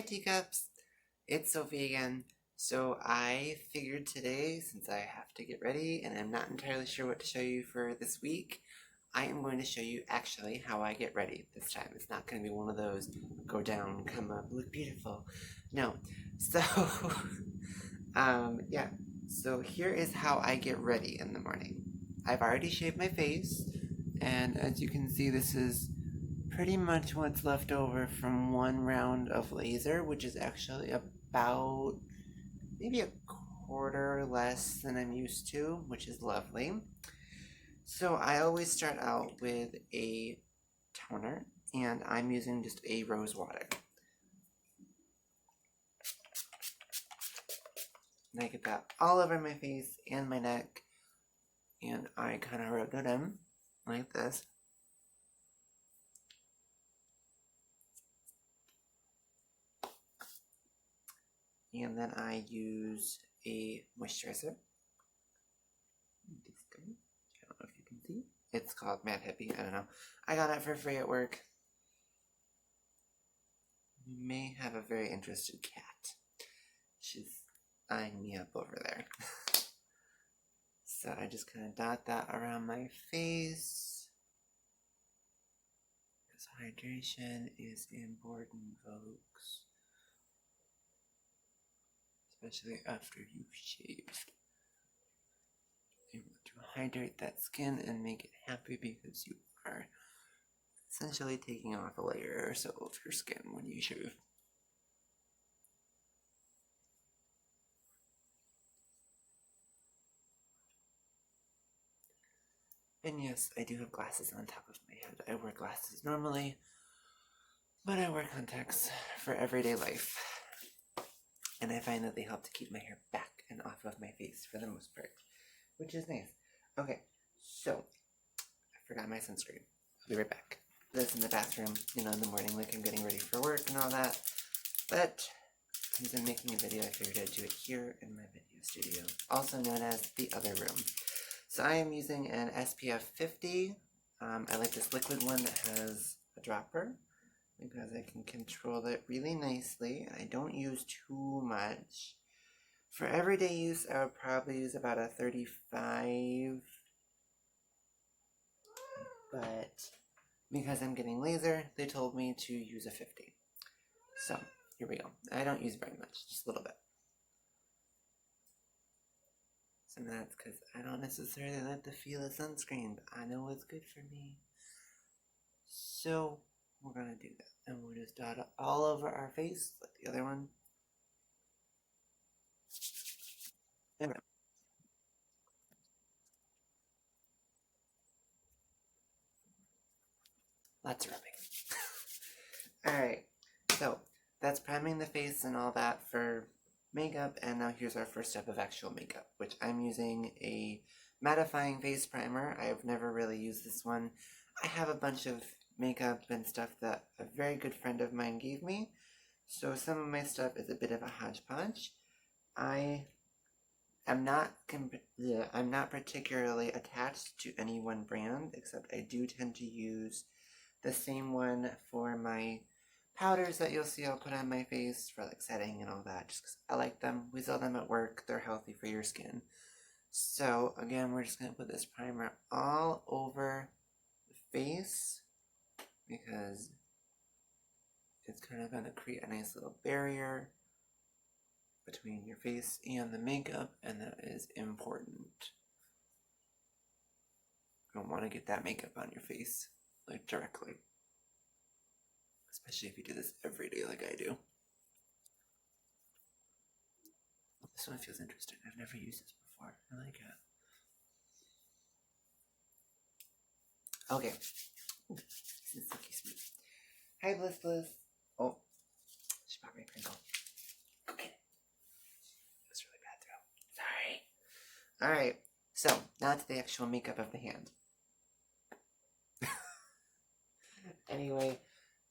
teacups, it's Sophie again. So I figured today, since I have to get ready and I'm not entirely sure what to show you for this week, I am going to show you actually how I get ready this time. It's not going to be one of those go down, come up, look beautiful. No. So, yeah. So here is how I get ready in the morning. I've already shaved my face, and as you can see, this is pretty much what's left over from one round of laser, which is actually about maybe a quarter less than I'm used to, which is lovely. So I always start out with a toner, and I'm using just a rose water. And I get that all over my face and my neck, and I kind of rub it in like this. And then I use a moisturizer. I don't know if you can see. It's called Mad Hippie. I don't know. I got it for free at work. You may have a very interested cat. She's eyeing me up over there. So I just kind of dot that around my face. Because hydration is important, folks. Especially after you've shaved. You want to hydrate that skin and make it happy because you are essentially taking off a layer or so of your skin when you shave. And yes, I do have glasses on top of my head. I wear glasses normally, but I wear contacts for everyday life. And I find that they help to keep my hair back and off of my face for the most part, which is nice. Okay, so I forgot my sunscreen. I'll be right back. This in the bathroom, in the morning, like I'm getting ready for work and all that. But since I'm making a video, I figured I'd do it here in my video studio, also known as the other room. So I am using an SPF 50. I like this liquid one that has a dropper because I can control it really nicely. I don't use too much. For everyday use, I would probably use about a 35. But because I'm getting laser, they told me to use a 50. So here we go. I don't use very much, just a little bit. And that's because I don't necessarily like the feel of sunscreen, but I know what's good for me. So we're gonna do that, and we'll just dot it all over our face, like the other one. And lots of rubbing. Alright, so that's priming the face and all that for makeup, and now here's our first step of actual makeup, which I'm using a mattifying face primer. I've never really used this one. I have a bunch of makeup and stuff that a very good friend of mine gave me, so some of my stuff is a bit of a hodgepodge. I'm not particularly attached to any one brand, except I do tend to use the same one for my powders that you'll see I'll put on my face for like setting and all that, just because I like them. We sell them at work. They're healthy for your skin. So again, we're just going to put this primer all over the face because it's kind of going to create a nice little barrier between your face and the makeup, and that is important. You don't want to get that makeup on your face like directly, especially if you do this every day like I do. This one feels interesting. I've never used this before. I like it. Okay. Ooh, this is silky smooth. Hi, Bliss Bliss. Oh, she bought me a crinkle. Go get it. It was really bad though. Sorry. Alright, so now to the actual makeup of the hand. Anyway,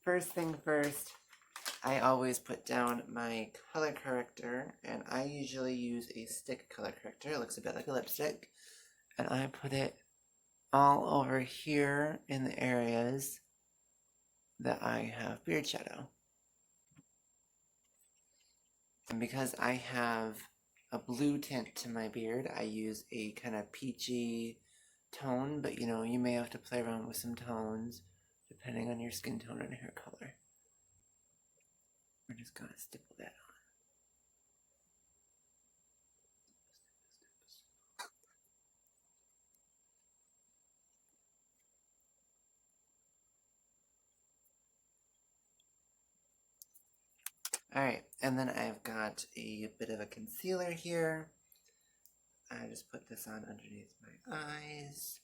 first thing first, I always put down my color corrector, and I usually use a stick color corrector. It looks a bit like a lipstick, and I put it all over here in the areas that I have beard shadow. And because I have a blue tint to my beard, I use a kind of peachy tone, but you know, you may have to play around with some tones depending on your skin tone and hair color. We're just gonna stipple that on. Alright, and then I've got a bit of a concealer here. I just put this on underneath my eyes.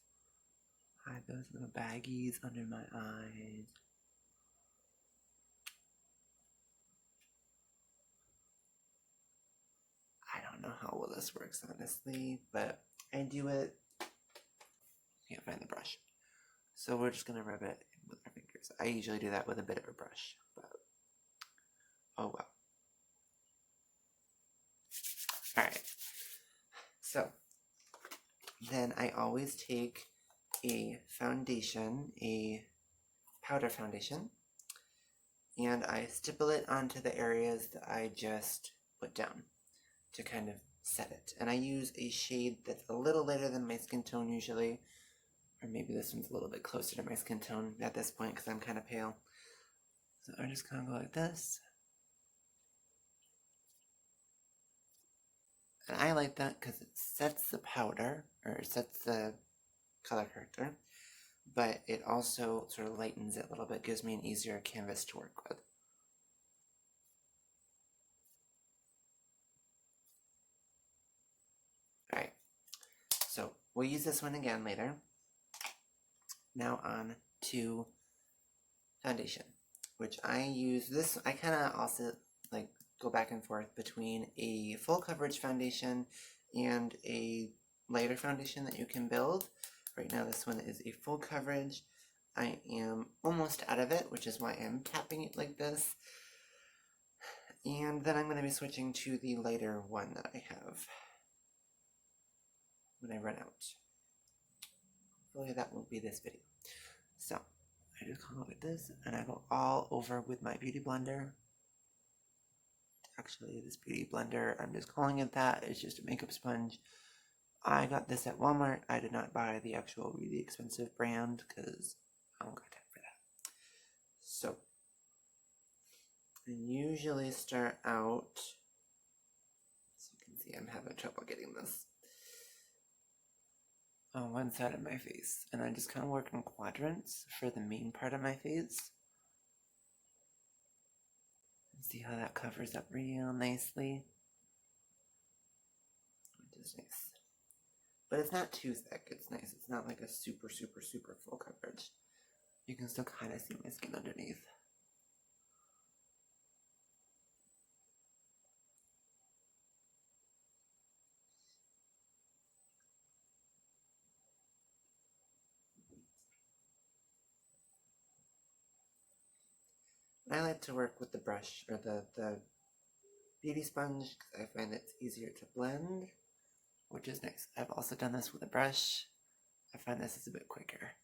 Hide those little baggies under my eyes. I don't know how well this works, honestly, but I do it. Can't find the brush. So we're just gonna rub it with our fingers. I usually do that with a bit of a brush, but oh well. Alright. So then I always take a foundation, a powder foundation, and I stipple it onto the areas that I just put down to kind of set it. And I use a shade that's a little lighter than my skin tone usually, or maybe this one's a little bit closer to my skin tone at this point because I'm kind of pale. So I just kind of go like this. And I like that because it sets the powder, or it sets the color character, but it also sort of lightens it a little bit, gives me an easier canvas to work with. Alright, so we'll use this one again later. Now on to foundation, which I use this, I kind of also like go back and forth between a full coverage foundation and a lighter foundation that you can build. Right now this one is a full coverage. I am almost out of it, which is why I'm tapping it like this. And then I'm going to be switching to the lighter one that I have when I run out. Hopefully that won't be this video. So I just come up with this and I go all over with my beauty blender. Actually, this beauty blender, I'm just calling it that, it's just a makeup sponge. I got this at Walmart. I did not buy the actual really expensive brand because I don't got time for that. So I usually start out, as you can see, I'm having trouble getting this on one side of my face, and I just kind of work in quadrants for the main part of my face. See how that covers up real nicely, which is nice. But it's not too thick. It's nice. It's not like a super full coverage. You can still kind of see my skin underneath. I like to work with the brush or the beauty sponge because I find it's easier to blend, which is nice. I've also done this with a brush. I find this is a bit quicker.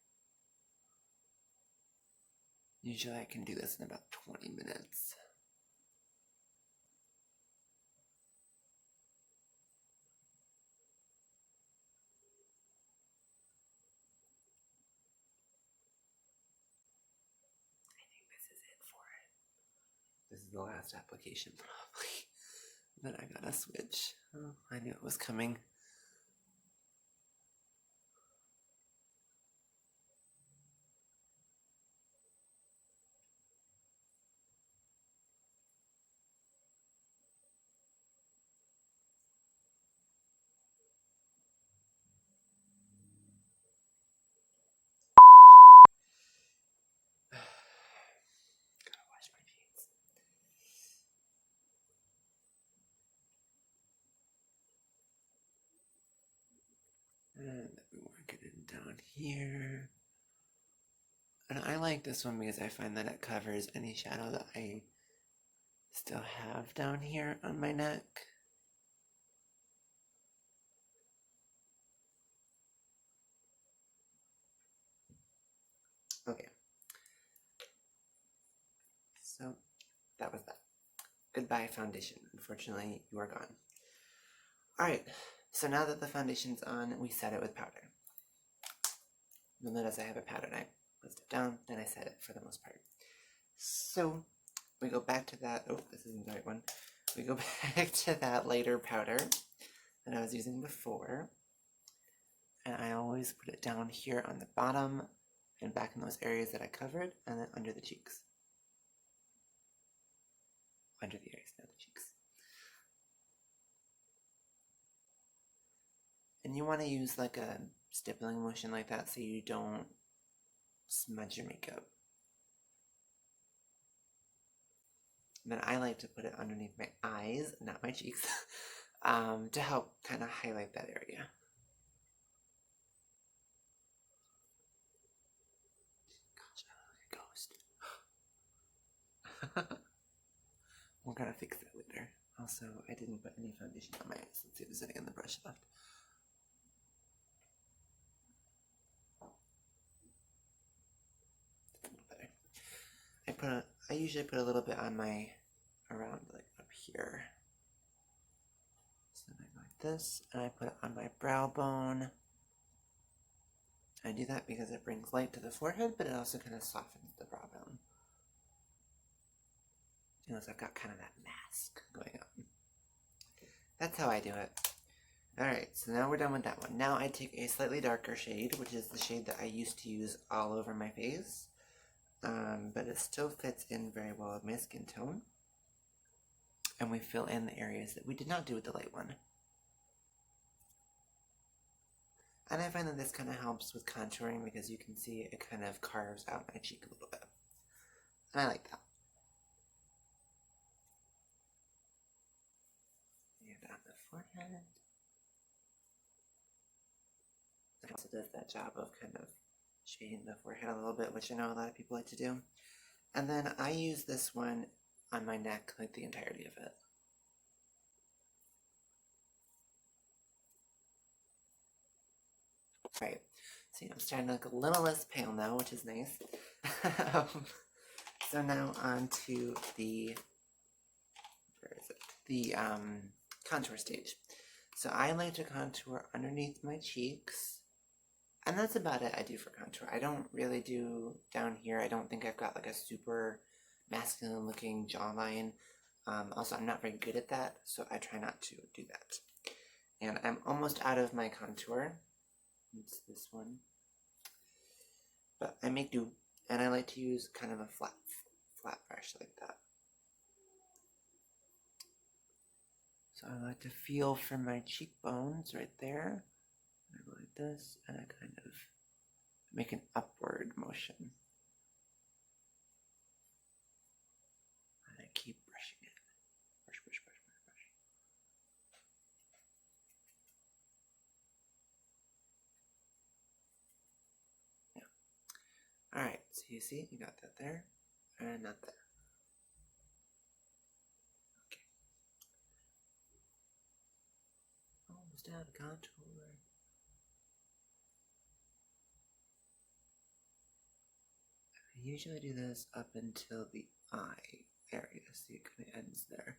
Usually I can do this in about 20 minutes. I think this is it for it. This is the last application probably. Then I gotta switch. Oh, I knew it was coming. Gotta wash my face. And we work it in down here. And I like this one because I find that it covers any shadow that I still have down here on my neck. Okay. So that was that. Goodbye, foundation. Unfortunately, you are gone. Alright, so now that the foundation's on, we set it with powder. You'll notice I have a powder knife. Put stuff down, then I set it for the most part. So, we go back to that. Oh, this isn't the right one. We go back to that lighter powder that I was using before. And I always put it down here on the bottom and back in those areas that I covered, and then under the cheeks. Under the ears, not the cheeks. And you want to use like a stippling motion like that so you don't smudge your makeup. And then I like to put it underneath my eyes, not my cheeks, to help kind of highlight that area. Gosh, I look like a ghost. We're gonna fix that later. Also, I didn't put any foundation on my eyes. Let's see if there's any on the brush left. That's a little better. I usually put a little bit on my, around like up here. So then I go like this, and I put it on my brow bone. I do that because it brings light to the forehead, but it also kind of softens the brow bone. You know, so I've got kind of that mask going on. That's how I do it. Alright, so now we're done with that one. Now I take a slightly darker shade, which is the shade that I used to use all over my face. But it still fits in very well with my skin tone. And we fill in the areas that we did not do with the light one. And I find that this kind of helps with contouring because you can see it kind of carves out my cheek a little bit. And I like that. And on the forehead. It also does that job of kind of shading the forehead a little bit, which I know a lot of people like to do. And then I use this one on my neck, like the entirety of it. Right, see, I'm starting to look a little less pale now, which is nice. So now on to the, where is it? The contour stage. So I like to contour underneath my cheeks, and that's about it I do for contour. I don't really do down here. I don't think I've got like a super masculine looking jawline. Also, I'm not very good at that, so I try not to do that. And I'm almost out of my contour. It's this one. But I make do, and I like to use kind of a flat brush like that. So I like to feel for my cheekbones right there. I go like this, and I kind of make an upward motion. And I keep brushing it. Brush, brush, brush, brush, brush. Yeah. Alright, so you see, you got that there, and not there. Okay. Almost out of contour. I usually do this up until the eye area, so it kind of ends there.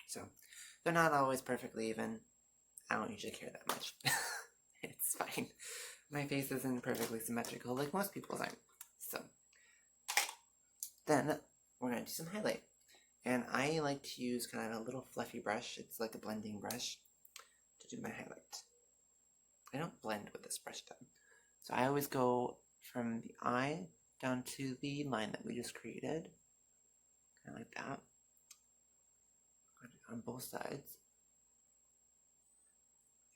So, they're not always perfectly even. I don't usually care that much. It's fine. My face isn't perfectly symmetrical like most people's aren't. So, then we're going to do some highlight. And I like to use kind of a little fluffy brush. It's like a blending brush to do my highlight. I don't blend with this brush though. So I always go from the eye down to the line that we just created. Kind of like that. On both sides.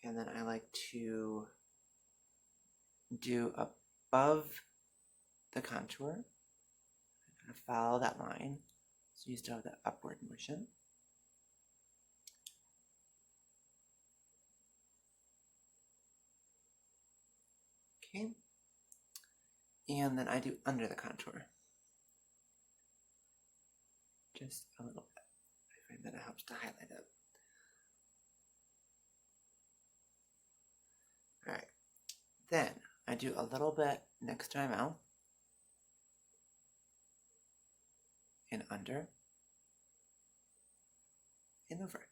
And then I like to do above the contour. Kind of follow that line. So you still have that upward motion. Okay. And then I do under the contour. Just a little bit. I find that it helps to highlight it. Then I do a little bit next to my mouth and under and over.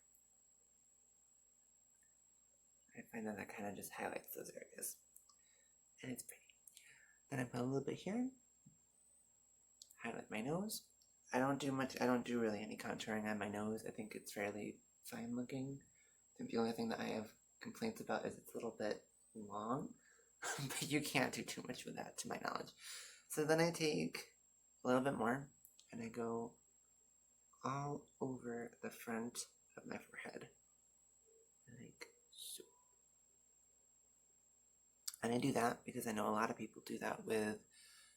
I find that kind of just highlights those areas, and it's pretty. Then I put a little bit here, highlight my nose. I don't do much, I don't do really any contouring on my nose. I think it's fairly fine looking. I think the only thing that I have complaints about is it's a little bit long, but you can't do too much with that to my knowledge. So then I take a little bit more and I go all over the front of my forehead, like so. And I do that because I know a lot of people do that with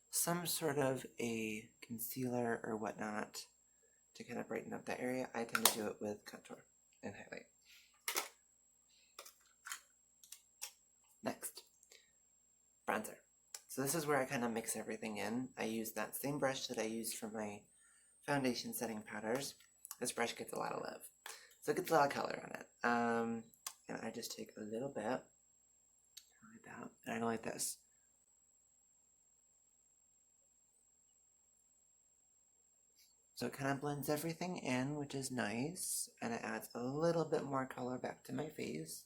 some sort of a concealer or whatnot to kind of brighten up that area. I tend to do it with contour and highlight. Next, bronzer. So this is where I kind of mix everything in. I use that same brush that I used for my foundation setting powders. This brush gets a lot of love. So it gets a lot of color on it. And I just take a little bit, like that, and I go like this. So it kind of blends everything in, which is nice, and it adds a little bit more color back to my face.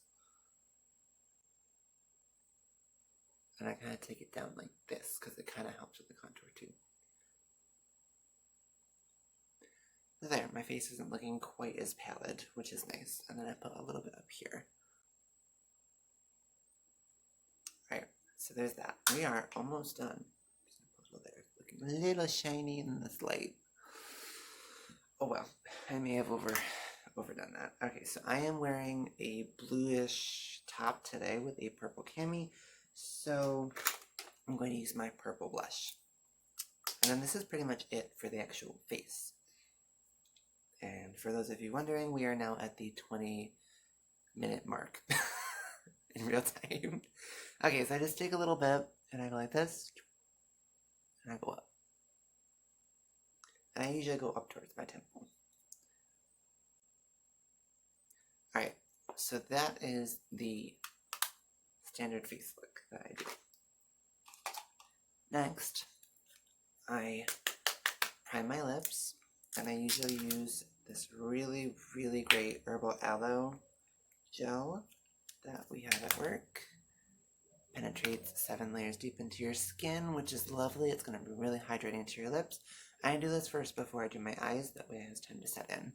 And I kind of take it down like this, because it kind of helps with the contour too. There, my face isn't looking quite as pallid, which is nice. And then I put a little bit up here. Alright, so there's that. We are almost done. Looking a little shiny in this light. Oh well, I may have overdone that. Okay, so I am wearing a bluish top today with a purple cami. So I'm going to use my purple blush. And then this is pretty much it for the actual face. And for those of you wondering, we are now at the 20-minute mark in real time. Okay, so I just take a little bit and I go like this, and I go up. And I usually go up towards my temple. Alright, so that is the standard face look that I do. Next, I prime my lips, and I usually use this really, really great herbal aloe gel that we have at work. Penetrates 7 layers deep into your skin, which is lovely. It's going to be really hydrating to your lips. I do this first before I do my eyes, that way it has time to set in.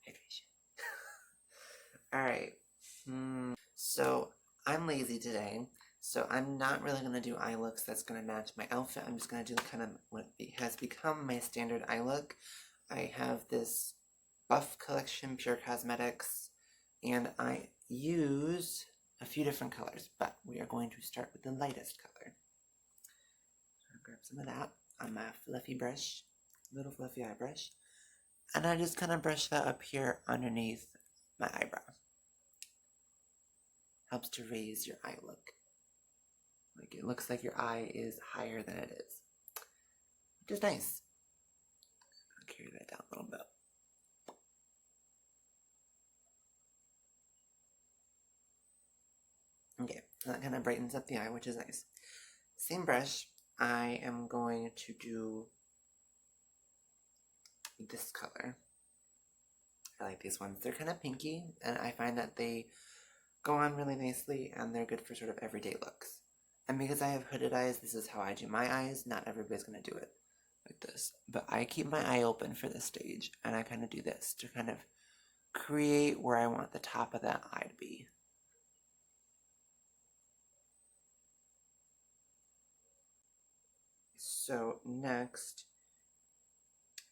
Hydration. Alright, so I'm lazy today, so I'm not really going to do eye looks that's going to match my outfit. I'm just going to do kind of what has become my standard eye look. I have this Buff Collection Pure Cosmetics, and I use a few different colors, but we are going to start with the lightest color. I'll grab some of that on my fluffy brush, little fluffy eye brush, and I just kind of brush that up here underneath my eyebrow. Helps to raise your eye look. Like it looks like your eye is higher than it is, which is nice. I'll carry that down a little bit. Okay, so that kind of brightens up the eye, which is nice. Same brush, I am going to do this color. I like these ones. They're kind of pinky, and I find that they go on really nicely, and they're good for sort of everyday looks. And because I have hooded eyes, this is how I do my eyes. Not everybody's going to do it like this. But I keep my eye open for this stage, and I kind of do this to kind of create where I want the top of that eye to be. So next,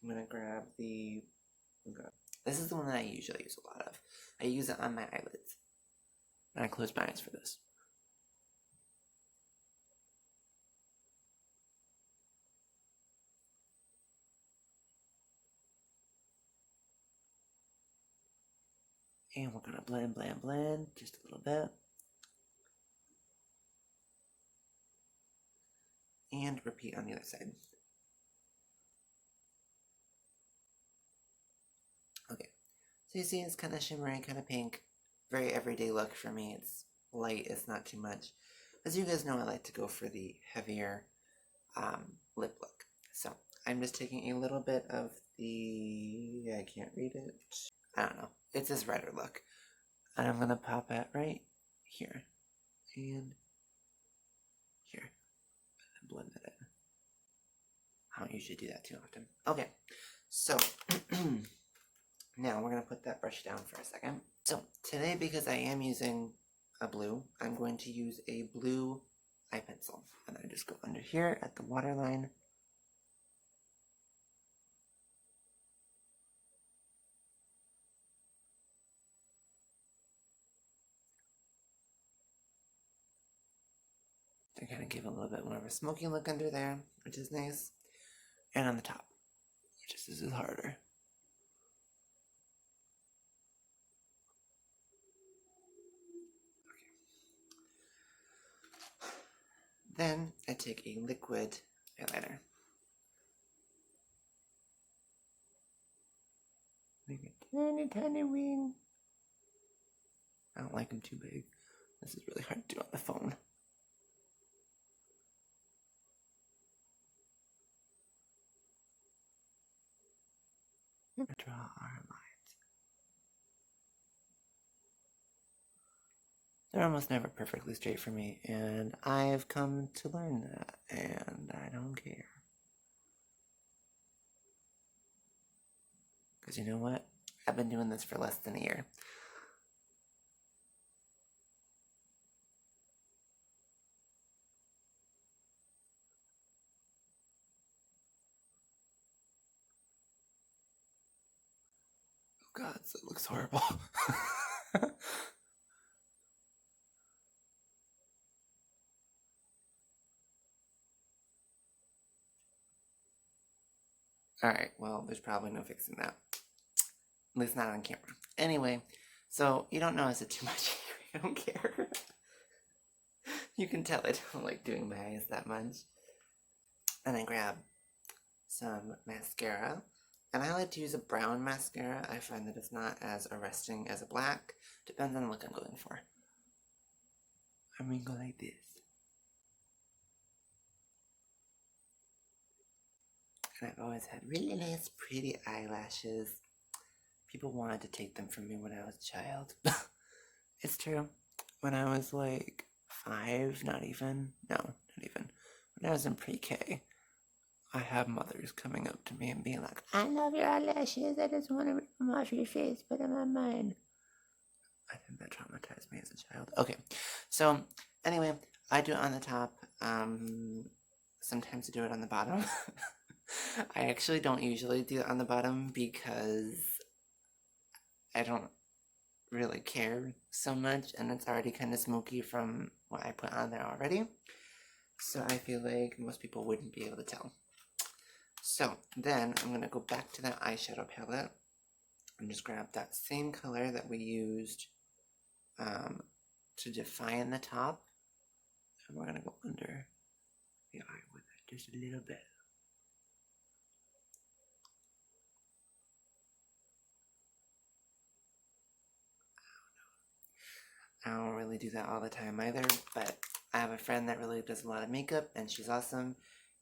I'm going to grab the, this is the one that I usually use a lot of. I use it on my eyelids. And I close my eyes for this. And we're going to blend, blend, blend just a little bit. And repeat on the other side. So you see it's kind of shimmery, kind of pink. Very everyday look for me. It's light, it's not too much. As you guys know, I like to go for the heavier lip look. So I'm just taking a little bit of the, I can't read it. I don't know. It's this redder look. And I'm going to pop it right here. And here. And blend it in. I don't usually do that too often. Okay. So, now we're going to put that brush down for a second. So, today, because I am using a blue, I'm going to use a blue eye pencil. And I just go under here at the waterline. To kind of give a little bit more of a smoky look under there, which is nice. And on the top, which is, this is harder. Then I take a liquid eyeliner. Make a tiny, tiny wing. I don't like them too big. This is really hard to do on the phone. Draw our lines. They're almost never perfectly straight for me, and I've come to learn that, and I don't care. Because you know what? I've been doing this for less than a year. Oh God, so it looks horrible. Alright, well, there's probably no fixing that. At least not on camera. Anyway, so you don't notice it too much. I don't care. You can tell I don't like doing my eyes that much. And I grab some mascara. And I like to use a brown mascara. I find that it's not as arresting as a black. Depends on the look I'm going for. I'm gonna go like this. And I've always had really nice, pretty eyelashes. People wanted to take them from me when I was a child. It's true. When I was like 5, not even. When I was in pre-K, I have mothers coming up to me and being like, I love your eyelashes, I just want to rip them off your face, put them on mine. I think that traumatized me as a child. Okay, so anyway, I do it on the top. Sometimes I do it on the bottom. I actually don't usually do it on the bottom because I don't really care so much, and it's already kind of smoky from what I put on there already. So I feel like most people wouldn't be able to tell. So then I'm going to go back to that eyeshadow palette and just grab that same color that we used to define the top. And we're going to go under the eye with it just a little bit. I don't really do that all the time either, but I have a friend that really does a lot of makeup, and she's awesome,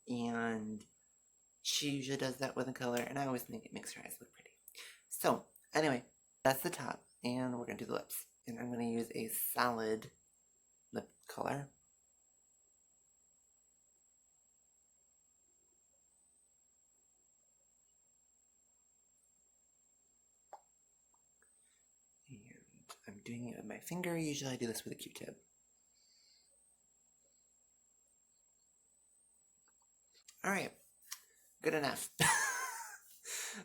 and she usually does that with a color, and I always think it makes her eyes look pretty. So, anyway, that's the top, and we're going to do the lips. And I'm going to use a solid lip color. And I'm doing it with my finger. Usually I do this with a Q-tip. Alright, good enough.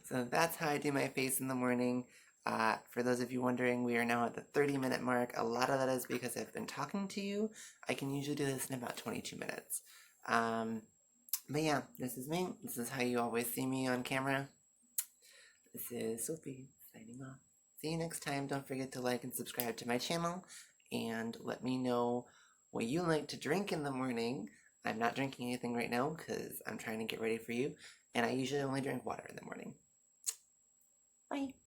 So that's how I do my face in the morning. For those of you wondering, we are now at the 30-minute mark. A lot of that is because I've been talking to you. I can usually do this in about 22 minutes. But yeah, this is me. This is how you always see me on camera. This is Sophie, signing off. See you next time. Don't forget to like and subscribe to my channel, and let me know what you like to drink in the morning. I'm not drinking anything right now because I'm trying to get ready for you, and I usually only drink water in the morning. Bye.